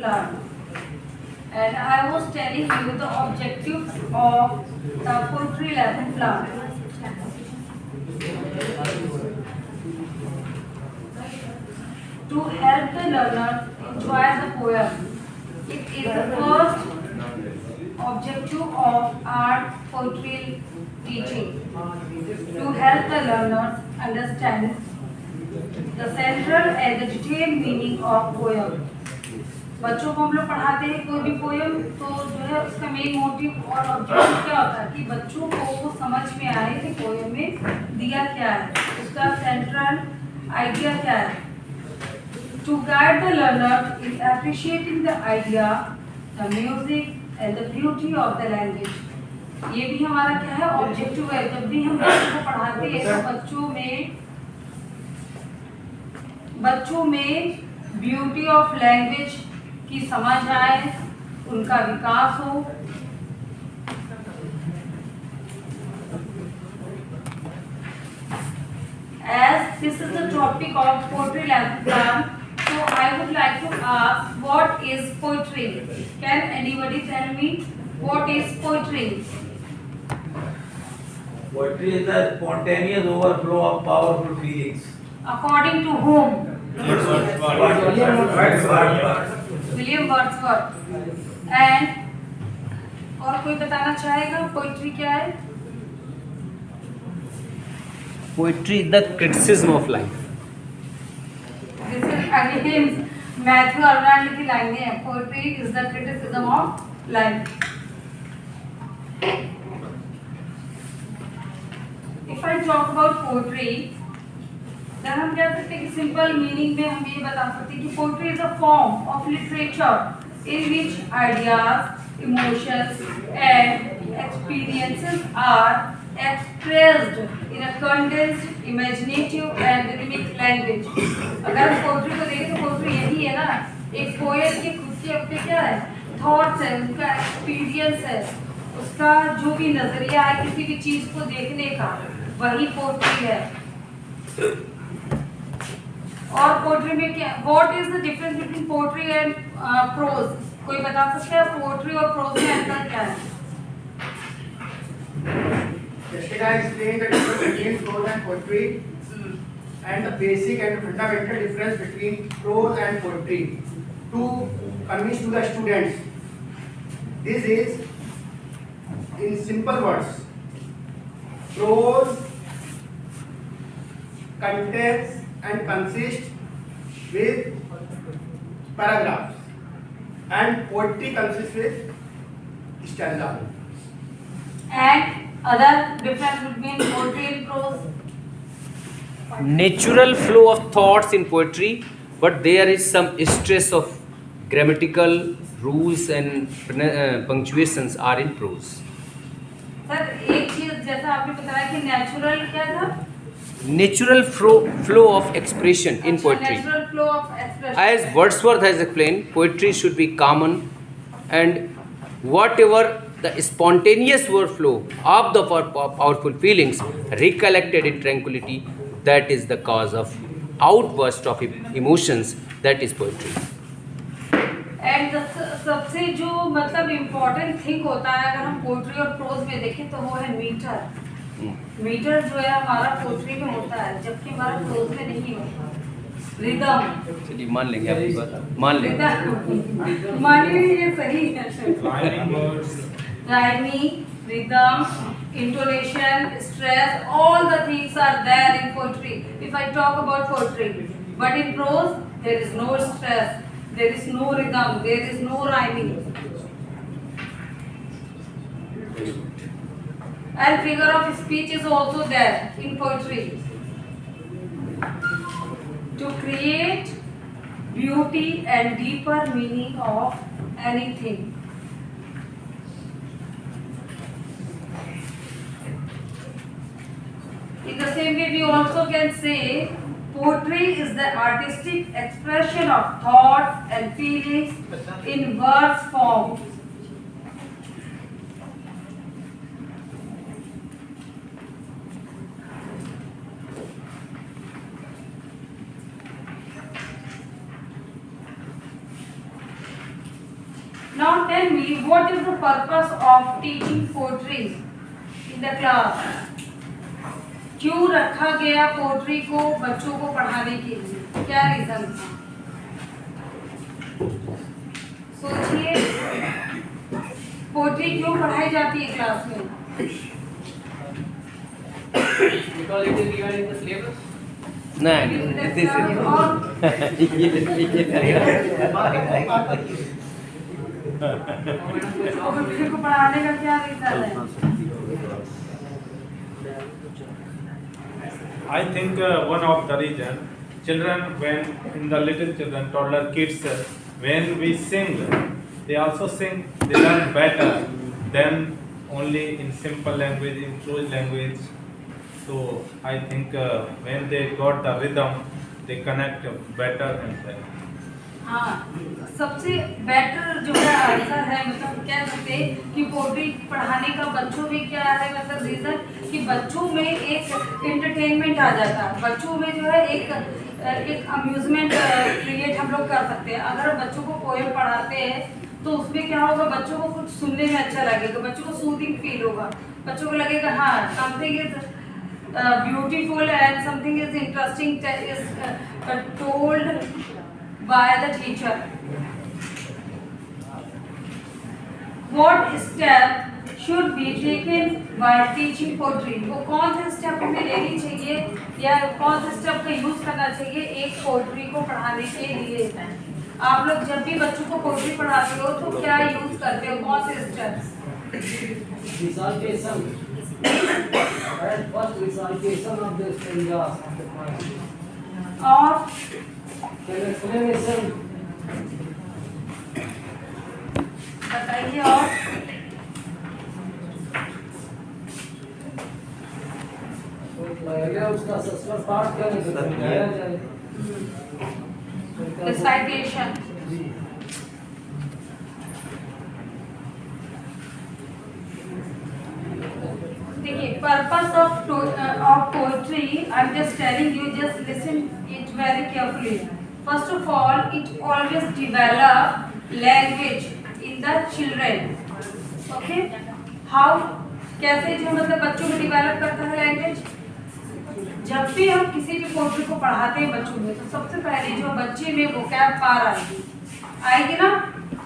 plant. And I was telling you the objectives of the poetry lesson plan. To help the learner enjoy the poem. It is the first objective of art poetry teaching. To help the learners understand the central and the detailed meaning of poem. बच्चों को हम लोग पढ़ाते हैं कोई भी poem तो जो है उसका मेन मोटिव और ऑब्जेक्टिव क्या होता है कि बच्चों को वो समझ में आए कि पोएम में दिया क्या है, उसका सेंट्रल आइडिया क्या है. To guide the learner in appreciating the idea, the music and the beauty of the language. ये भी हमारा क्या है ऑब्जेक्टिव है. जब भी हम बच्चों को पढ़ाते हैं तो बच्चों में ब्यूटी ऑफ लैंग्वेज की समझ आए, उनका विकास हो. As this is the topic of poetry lesson plan, so I would like to ask, what is poetry? Can anybody tell me what is poetry? Poetry is the spontaneous overflow of powerful feelings. According to whom? Wordsworth. William Wordsworth. And और कोई बताना चाहेगा poetry क्या है? Poetry is the criticism of life. This is again Matthew Arnold की लाइनें हैं. Poetry is the criticism of life. If I talk about poetry, then हम कह सकते हैं कि सिंपल मीनिंग में हम ये बता सकते हैं कि poetry is a form of literature in which ideas, emotions and experiences are expressed in a condensed, imaginative and rhythmic language. अगर हम पोइट्री को देखें तो पोइट्री यही है ना, एक पोएट के खुद के अपने क्या है थॉट्स है, उनका एक्सपीरियंस है, उसका जो भी नजरिया है किसी भी चीज को देखने का, वही पोइट्री है. और पोएट्री में क्या, what is the difference between poetry and prose? कोई बता सकता है पोएट्री और प्रोज में अंतर क्या है? Yesterday I explained the difference between prose and poetry and the basic and fundamental difference between prose and poetry to convince to the students. This is in simple words. Prose contains and consists with paragraphs and poetry consists with stanza. And other difference between poetry and prose? Natural flow of thoughts in poetry, but there is some stress of grammatical rules and punctuations are in prose. Sir एक चीज जैसा आपने बताया कि natural क्या था? Natural flow of expression in poetry. Natural flow of expression. As Wordsworth has explained, poetry should be common, and whatever the spontaneous overflow of the powerful feelings recollected in tranquility, that is the cause of outburst of emotions, that is poetry. And सबसे जो मतलब important thing होता है अगर हम poetry और pros में देखें तो वो है मीटर. मीटर जो है हमारा पोएट्री में होता है जबकि हमारा प्रोज में नहीं होता. रिदम, चलिए मान लेंगे आपकी बात, मान लेंगे. मानिए ये सही है. Rhyming, rhythm, intonation, stress, all the things are there in poetry. If I talk about poetry, but in prose there is no stress, there is no rhythm, there is no rhyming. And figure of speech is also there in poetry to create beauty and deeper meaning of anything. In the same way, we also can say poetry is the artistic expression of thoughts and feelings in verse form. Now tell me, what is the purpose of teaching poetry in the class? क्यों रखा गया poetry को बच्चों को पढ़ाने के लिए? क्या रीजन था? सोचिए, पोएट्री क्यों पढ़ाई जाती है क्लास में? Because it is regarding the syllabus. नहीं और पोएट्री को पढ़ाने का क्या रीजन है? I think one of the reason, children when in the little children, toddler kids, when we sing, they also sing, they learn better than only in simple language, in prose language. So I think when they got the rhythm, they connect better and better. हाँ, सबसे better जो है answer है, मतलब कह सकते हैं कि पोएट्री पढ़ाने का बच्चों में क्या है, मतलब रीजन कि बच्चों में एक एंटरटेनमेंट आ जाता है, बच्चों में जो है एक अम्यूजमेंट क्रिएट हम लोग कर सकते हैं। अगर बच्चों को पोएम पढ़ाते हैं तो उसमें क्या होगा, बच्चों को कुछ सुनने में अच्छा लगेगा, बच्चों को सूदिंग फील होगा, बच्चों को लगेगा हाँ something is beautiful and something is interesting is told by the teacher. What step should be taken by teaching poetry? वो कौन से स्टेप हमें लेनी चाहिए या कौन से स्टेप का यूज करना चाहिए एक पोएट्री को पढ़ाने के लिए? आप लोग जब भी बच्चों को पोएट्री पढ़ाते हो तो क्या यूज करते हो, कौन से steps? Recitation. First recitation of the stanzas of the poem. और Then explanation. बताइए और पहले उसका संस्कार पाठ करने जाए। रिसाइटेशन। देखिए, purpose of poetry, I am just telling you, just listen it very carefully. First of all, it always develop language in the children. Okay, how, कैसे जो मतलब बच्चों में डेवलप करता है लैंग्वेज? जब भी हम किसी भी पोएट्री को पढ़ाते हैं बच्चों में, तो सबसे पहले जो बच्चे में वोकैब पार आएगी ना,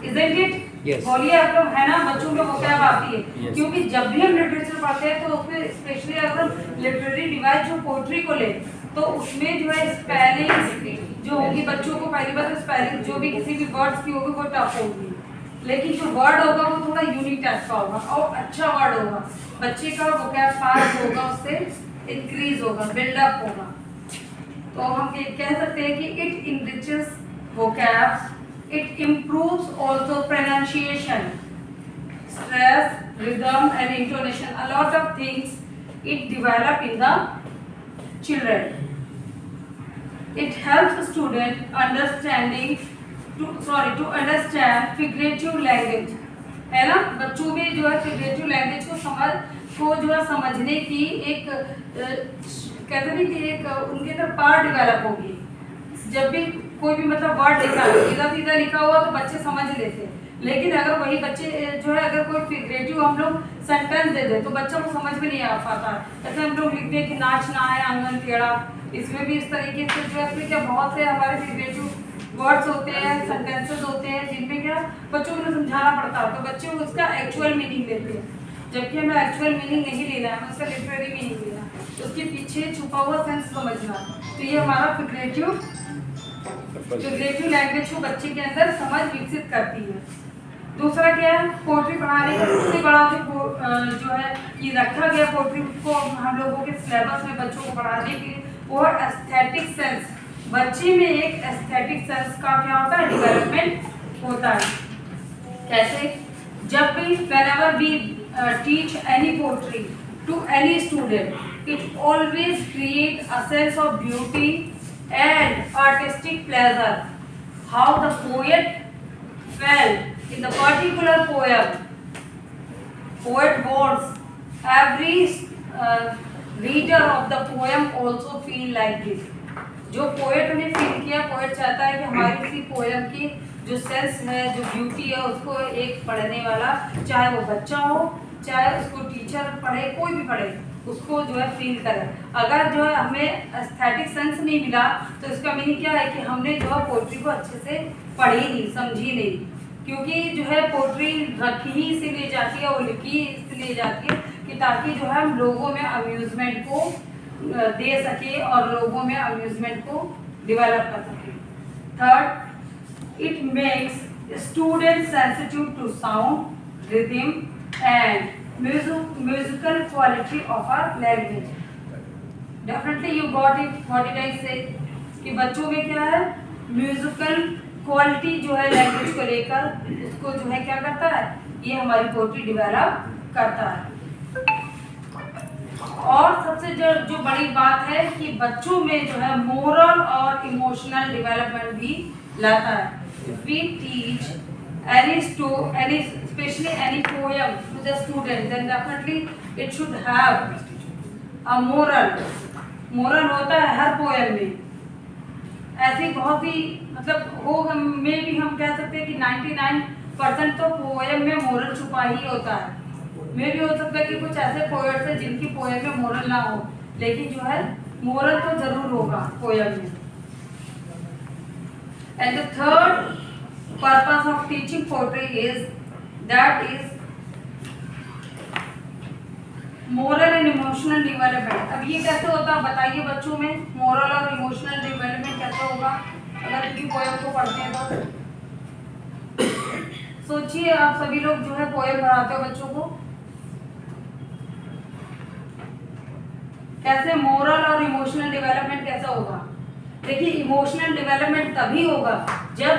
इजंट इट? Yes. बोलिए आप लोग, है ना, बच्चों में वोकैब आती है। Yes. क्योंकि जब भी हम लिटरेचर पढ़ते हैं तो उसमें स्पेशली अगर हम लिटरेरी डिवाइस जो पोएट्री को ले तो उसमें जो है स्पेलिंग जो होगी, बच्चों को पहली बार स्पेलिंग जो भी किसी भी वर्ड्स की होगी वो टफ होगी, लेकिन जो वर्ड होगा वो थोड़ा यूनिक टाइप का होगा और अच्छा वर्ड होगा, बच्चे का वोकैब पार होगा, उससे इंक्रीज होगा, बिल्डअप होगा। तो हम कह सकते हैं कि it enriches vocabs, it improves also pronunciation, stress, rhythm and intonation, a lot of things it develop in the children. It helps student understanding to understand figurative language, है ना, बच्चों में जो है figurative language को जो है समझने की एक कहते नहीं कि एक उनके अंदर पावर डेवलप होगी। जब भी कोई भी मतलब वर्ड लिखा है, सीधा सीधा लिखा हुआ तो बच्चे समझ लेते हैं, लेकिन अगर वही बच्चे जो है अगर कोई फिगरेटिव हम लोग सेंटेंस दे दे तो बच्चों को समझ में नहीं आ पाता। ऐसे हम लोग लिखते हैं कि नाच ना है आंगन टेढ़ा, इसमें भी इस तरीके से जो है क्या बहुत से हमारे फिगरेटिव वर्ड्स होते हैं, सेंटेंसेस होते हैं जिनमें क्या बच्चों को समझाना पड़ता है, तो बच्चे उसका एक्चुअल मीनिंग लेते हैं, जबकि हमें एक्चुअल मीनिंग नहीं लेना है, हमें उसका लिटरेरी मीनिंग लेना है, उसके पीछे छुपा हुआ सेंस समझना। तो ये हमारा फिगरेटिव लैंग्वेज को बच्चे के अंदर समझ विकसित करती है। दूसरा क्या है, पोएट्री पढ़ाने का सबसे बड़ा जो है ये रखा गया पोएट्री को हम लोगों के सिलेबस में बच्चों को पढ़ाने के लिए, वो एस्थेटिक सेंस। बच्चे में एक एस्थेटिक सेंस का क्या होता है, डेवलपमेंट होता है। कैसे? जब भी whenever we teach any poetry to any student, it always create a sense of beauty and artistic pleasure. How the poet felt in the particular poem. Poet wants every reader of the poem also feel like this. जो poet ने feel किया, poet चाहता है कि हमारी इसी poem की जो सेंस है, जो ब्यूटी है, उसको एक पढ़ने वाला, चाहे वो बच्चा हो, चाहे उसको टीचर पढ़े, कोई भी पढ़े, उसको जो है फील करे। अगर जो है हमें एस्थेटिक सेंस नहीं मिला तो इसका मीनिंग क्या है कि हमने जो है पोइट्री को अच्छे से पढ़ी नहीं, समझी नहीं। क्योंकि जो है पोइट्री रखी ही इसीलिए जाती है और लिखी इसलिए जाती है कि ताकि जो है हम लोगों में अम्यूज़मेंट को दे सके और लोगों में अम्यूज़मेंट को डेवलप कर सके। Third, it makes students sensitive to sound, rhythm and musical quality of our language. Definitely you got it, what did I say? कि बच्चों में क्या है, म्यूजिकल क्वालिटी जो है लैंग्वेज को लेकर, उसको जो है क्या करता है, ये हमारी पोइट्री डेवलप करता है। और सबसे जो बड़ी बात है कि बच्चों में जो है मोरल और इमोशनल डेवलपमेंट भी लाता है। If we teach especially any poem to the student, then definitely it should have a moral. Moral होता है हर पोएम में। ऐसी बहुत ही मतलब हो में भी हम कह सकते हैं कि 99% तो पोएम में मोरल छुपा ही होता है। में भी हो सकता है कि कुछ ऐसे पोएट्स हैं जिनकी पोएम में मोरल ना हो, लेकिन जो है मोरल तो जरूर होगा पोएम में। And the third purpose of teaching poetry is moral and emotional development. अब ये कैसे होता है बताइए बच्चों में, मोरल और इमोशनल डेवलपमेंट कैसे होगा अगर इनकी पोएम को पढ़ते हैं तो? सोचिए आप सभी लोग जो है पोएम पढ़ाते हो बच्चों को, कैसे मोरल और इमोशनल डेवलपमेंट कैसा होगा? देखिए इमोशनल डेवलपमेंट तभी होगा जब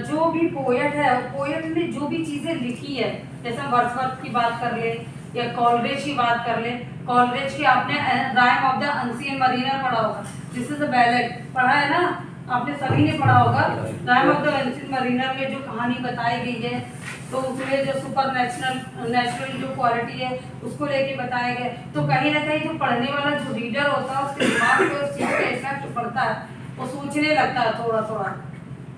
जो भी पोएट है, पोएट ने जो भी चीजें लिखी है, जैसे वर्ड्सवर्थ की बात कर ले या कॉलरिज की बात कर ले। कॉलरिज की आपने rhyme of the unseen Mariner पढ़ा होगा, दिस इज अ बैलेड पढ़ा है ना, आपने सभी ने पढ़ा होगा। Rhyme of the unseen Mariner में जो कहानी बताई गई है, तो उसमें जो सुपर नेचुरल जो क्वालिटी है उसको लेके बताया गया। तो कहीं ना कहीं जो पढ़ने वाला जो रीडर होता है उसके दिमाग पे उस चीज़ का इफेक्ट पड़ता है, वो सोचने लगता है थोड़ा थोड़ा।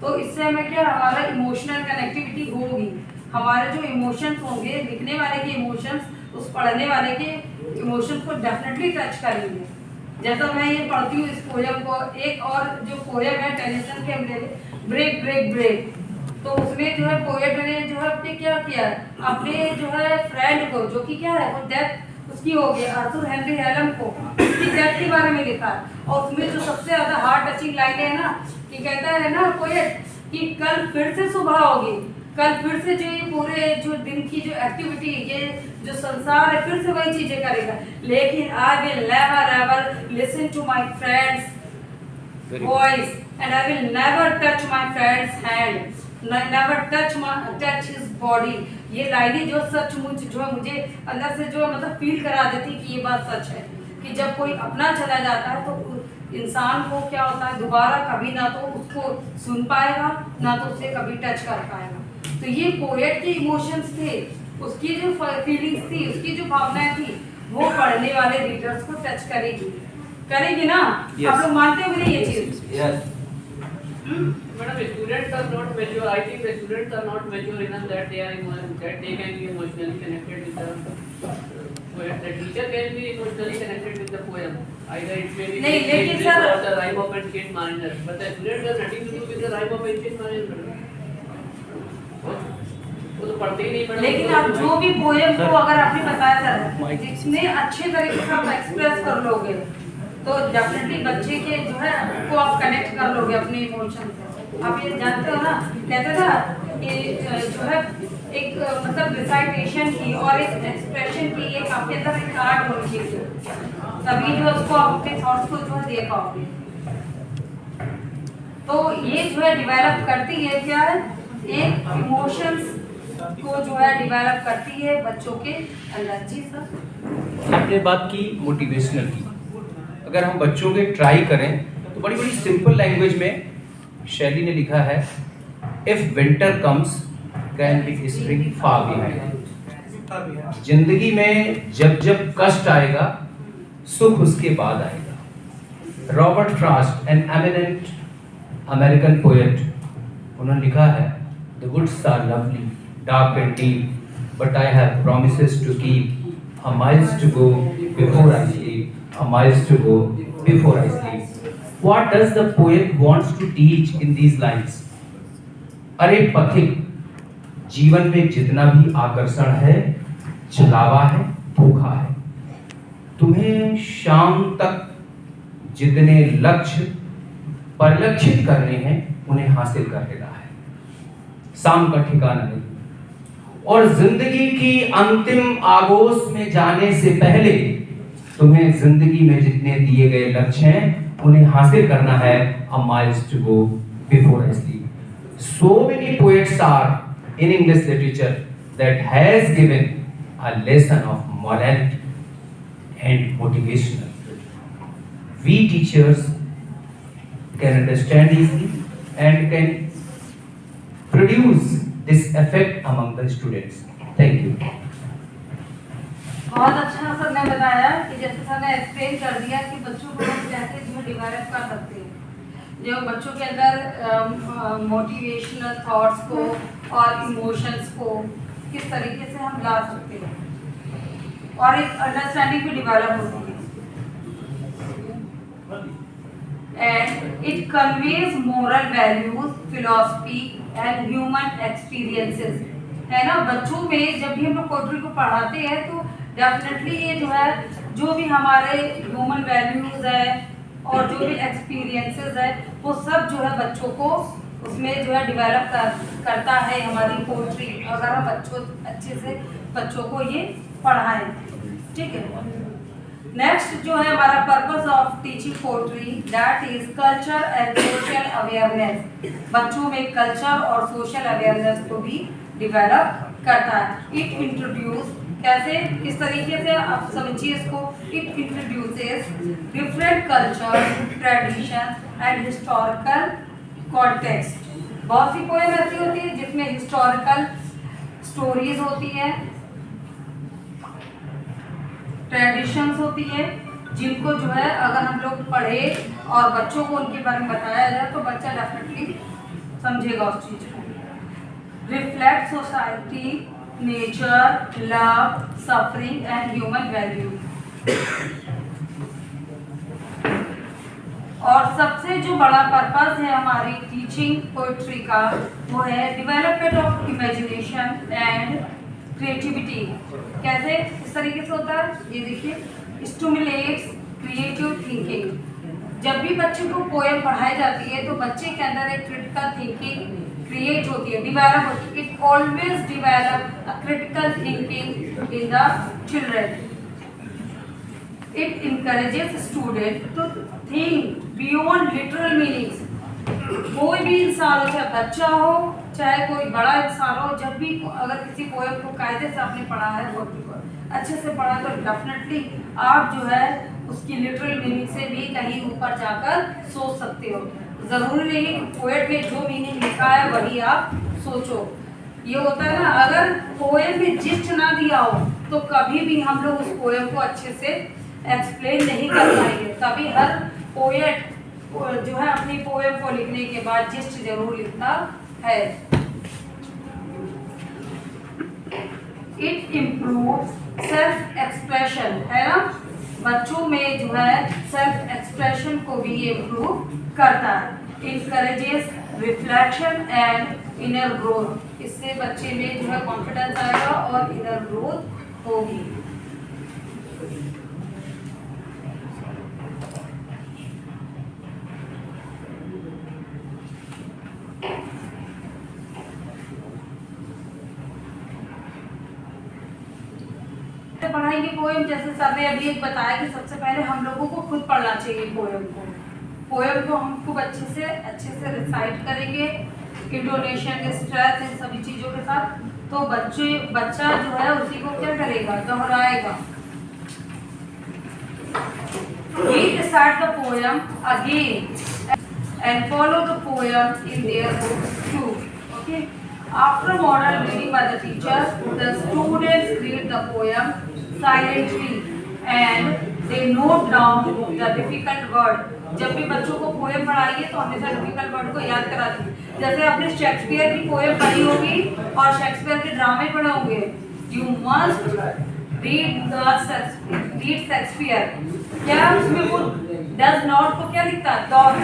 तो इससे हमें क्या, हमारा इमोशनल कनेक्टिविटी होगी, हमारे जो इमोशंस होंगे, लिखने वाले के इमोशंस उस पढ़ने वाले के इमोशंस को डेफिनेटली टच करेंगे। जैसा मैं ये पढ़ती हूँ इस पोएम को, एक और जो पोएम है टेनिसन के ब्रेक ब्रेक ब्रेक, तो उसमें जो है पोएट ने जो है अपने क्या किया, अपने जो है फ्रेंड को, जो कि क्या है वो डेथ उसकी हो गई, आर्थर हेनरी हेलम को उसकी डेथ के बारे में लिखा है। और उसमें जो सबसे ज्यादा हार्ट टचिंग लाइनें है ना, कि कहता है ना पोएट कि कल फिर से सुबह होगी, कल फिर से जो ये पूरे जो दिन की जो एक्टिविटी, ये जो संसार है फिर से वही चीजें करेगा, लेकिन I will never ever listen to my friend's voice and I will never touch my friend's hand, never touch his body। ये लाइनें जो सचमुच जो है मुझे अंदर से जो मतलब फील करा देती कि ये बात सच है कि जब कोई अपना चला जाता है तो इंसान को क्या होता है, दोबारा कभी ना तो उसको सुन पाएगा ना तो उससे कभी टच कर पाएगा। तो ये पोएट के इमोशंस थे, उसकी जो फीलिंग्स थी, उसकी जो भावनाएं थी, वो पढ़ने वाले रीडर्स को टच करेगी ना? आप लोग मानते हो नहीं ये चीज? Madam, students are not mature. I think the students are not mature enough that they can be emotionally connected with the poem. The teacher can be emotionally connected with the poem. Either it may be or the rhyme of ancient mariners. But the students have nothing to do with the rhyme of ancient mariners. वो तो पढ़ते ही नहीं madam. लेकिन आप जो भी poem को अगर आपने बताया सर, जितने अच्छे तरीके से आप एक्सप्रेस कर लोगे तो डेफिनेटली बच्चे के जो है को आप कनेक्ट कर लोगे अपने इमोशन से। आप ये जानते हो ना, कहते ना कि जो है एक मतलब रिसाइटेशन की और एक एक्सप्रेशन की एक आपके अंदर एक आर्ट होनी चाहिए, तभी जो उसको आप अपने थॉट्स को जो है दे पाओगे। तो ये जो है डिवेलप करती है क्या है, एक इमोशंस को जो है डिवेलप करती है बच्चों के अंदर। जी सर, आपने बात की मोटिवेशनल की, अगर हम बच्चों के ट्राई करें तो बड़ी बड़ी सिंपल लैंग्वेज में शैली ने लिखा है, if winter comes can be spring far behind. जिंदगी में जब जब कष्ट आएगा सुख उसके बाद आएगा। Robert Frost, an eminent American poet, उन्होंने लिखा है, the woods are lovely, dark and deep, but I have promises to keep, a miles to go before I sleep, a miles to go before I sleep. What does the poet wants to teach in these lines? अरे पथिक, जीवन में जितना भी आकर्षण है, छलावा है, धोखा है, तुम्हें शाम तक जितने लक्ष्य परिलक्षित करने हैं उन्हें हासिल कर लेना है, शाम का ठिकाना नहीं। और जिंदगी की अंतिम आगोश में जाने से पहले तुम्हें जिंदगी में जितने दिए गए लक्ष्य हैं उन्हें हासिल करना है, a miles to go before I sleep. So many poets are in English literature that has given a lesson of morality and motivational. We teachers can understand easily and can produce this effect among the students. Thank you. बहुत अच्छा sir ने बताया कि जैसे sir ने explain कर दिया कि बच्चों को हम कैसे इसमें डिवेलप कर सकते हैं, जो बच्चों के अंदर मोटिवेशनल थॉट्स को और इमोशंस को किस तरीके से हम ला सकते हैं और एक अंडरस्टैंडिंग भी डिवेलप होती है। And it conveys moral values, philosophy and human experiences, है ना। बच्चों में जब भी हम लोग पोएट्री को पढ़ाते हैं तो डेफिनेटली ये जो है, जो भी हमारे ह्यूमन वैल्यूज है और जो भी एक्सपीरियंसेस है वो सब जो है बच्चों को उसमें जो है डिवेलप करता है हमारी पोएट्री, अगर हम अच्छे से बच्चों को ये पढ़ाएं। ठीक है। नेक्स्ट जो है हमारा purpose of teaching poetry, that is culture and social awareness. बच्चों में कल्चर और सोशल अवेयरनेस को भी डिवेलप करता है। इट इंट्रोड्यूस, कैसे, किस तरीके से आप समझिए इसको, it introduces different culture, tradition and historical context. बहुत सी पोएम ऐसी होती है जिसमें हिस्टोरिकल स्टोरीज होती है, ट्रेडिशंस होती है, जिनको जो है अगर हम लोग पढ़े और बच्चों को उनके बारे में बताया जाए तो बच्चा डेफिनेटली समझेगा उस चीज को। Reflect society, nature, love, suffering and human value. और सबसे जो बड़ा पर्पस है हमारी टीचिंग पोएट्री का वो है development of imagination and creativity. कैसे, इस तरीके से होता है, ये देखिए, स्टिमुलेट्स क्रिएटिव थिंकिंग। जब भी बच्चे को पोएम पढ़ाई जाती है तो बच्चे के अंदर एक क्रिटिकल थिंकिंग क्रिएट होती है, डिवेलप होती है। It always develop a critical thinking in the children. It encourages student to think beyond literal meanings. कोई भी इंसान हो, चाहे बच्चा हो चाहे कोई बड़ा इंसान हो, जब भी अगर किसी पोएम को कायदे से आपने पढ़ा है, अच्छे से पढ़ा है, तो डेफिनेटली आप जो है उसकी लिटरल मीनिंग से भी कहीं ऊपर जाकर सोच सकते हो। जरूरी नहीं है कि पोएट में जो मीनिंग लिखा है वही आप सोचो। ये होता है ना, अगर पोएम में जिस्ट ना दिया हो तो कभी भी हम लोग उस पोएम को अच्छे से एक्सप्लेन नहीं कर पाएंगे। तभी हर पोएट जो है अपनी पोएम को लिखने के बाद जिस्ट जरूर लिखता है। इट इम्प्रूव सेल्फ एक्सप्रेशन, है ना। बच्चों में जो है सेल्फ एक्सप्रेशन को भी ये इम्प्रूव करता है। Encourages reflection and inner growth. इससे बच्चे में जो है कॉन्फिडेंस आएगा और इनर ग्रोथ होगी। पढ़ाएंगे पोएम, जैसे सर ने अभी एक बताया कि सबसे पहले हम लोगों को खुद पढ़ना चाहिए पोएम को। पोएम को हम खूब अच्छे से रिसाइट करेंगे, इंटोनेशन, स्ट्रेस, इन सभी चीज़ों के साथ, तो बच्चा जो है उसी को क्या करेगा, दोहराएगा। Recite the poem again and follow the poem in their books too. Okay. After model reading by the teacher, the students read the poem silently and they note down the difficult word जब भी बच्चों को poem पढ़ाइए तो हमेशा difficult word को याद करा दीजिए। जैसे आपने शेक्सपियर की पोएम पढ़ी होगी और शेक्सपियर के ड्रामे पढ़े होंगे, यू मस्ट रीड शेक्सपियर। क्या उसमें वो डज नॉट को क्या लिखता है? डॉट।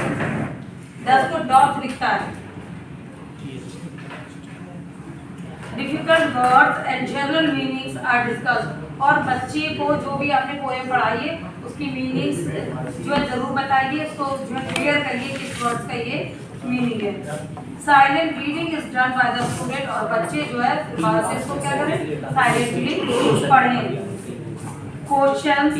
डज को डॉट लिखता है। Difficult words and general meanings are discussed. और बच्चे को जो भी आपने पोएम पढ़ाई है उसकी मीनिंग्स जो है जरूर बताइए, उसको जो है क्लियर करिए किस वर्ड्स का ये मीनिंग है। Silent reading is done by the student. और बच्चे जो है बाद से इसको क्या करें? साइलेंटली पढ़ें। Questions,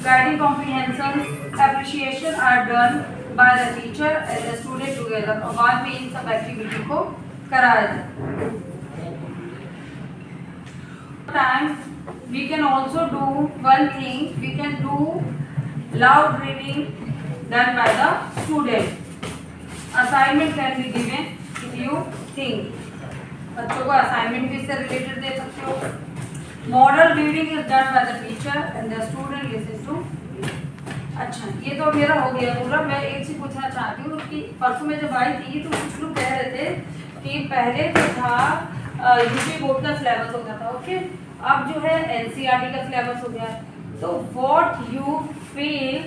guiding comprehension, appreciation are done by the teacher and the student together. और बाद में इन सब एक्टिविटी को कराया जाए। Times we can also do one thing, we can do loud reading done by the student. Assignment can be given if you think. बच्चों को assignment भी इससे related दे सकते हो। Model reading is done by the teacher and the student listens to। अच्छा, ये तो मेरा हो गया पूरा। मैं एक चीज पूछना चाहती हूँ कि परसों में जब आई थी तो कुछ लोग कह रहे थे कि पहले जो था यूपी बोर्ड का सिलेबस होता था, ओके, अब जो है एनसीईआरटी का सिलेबस हो गया है। तो व्हाट यू फील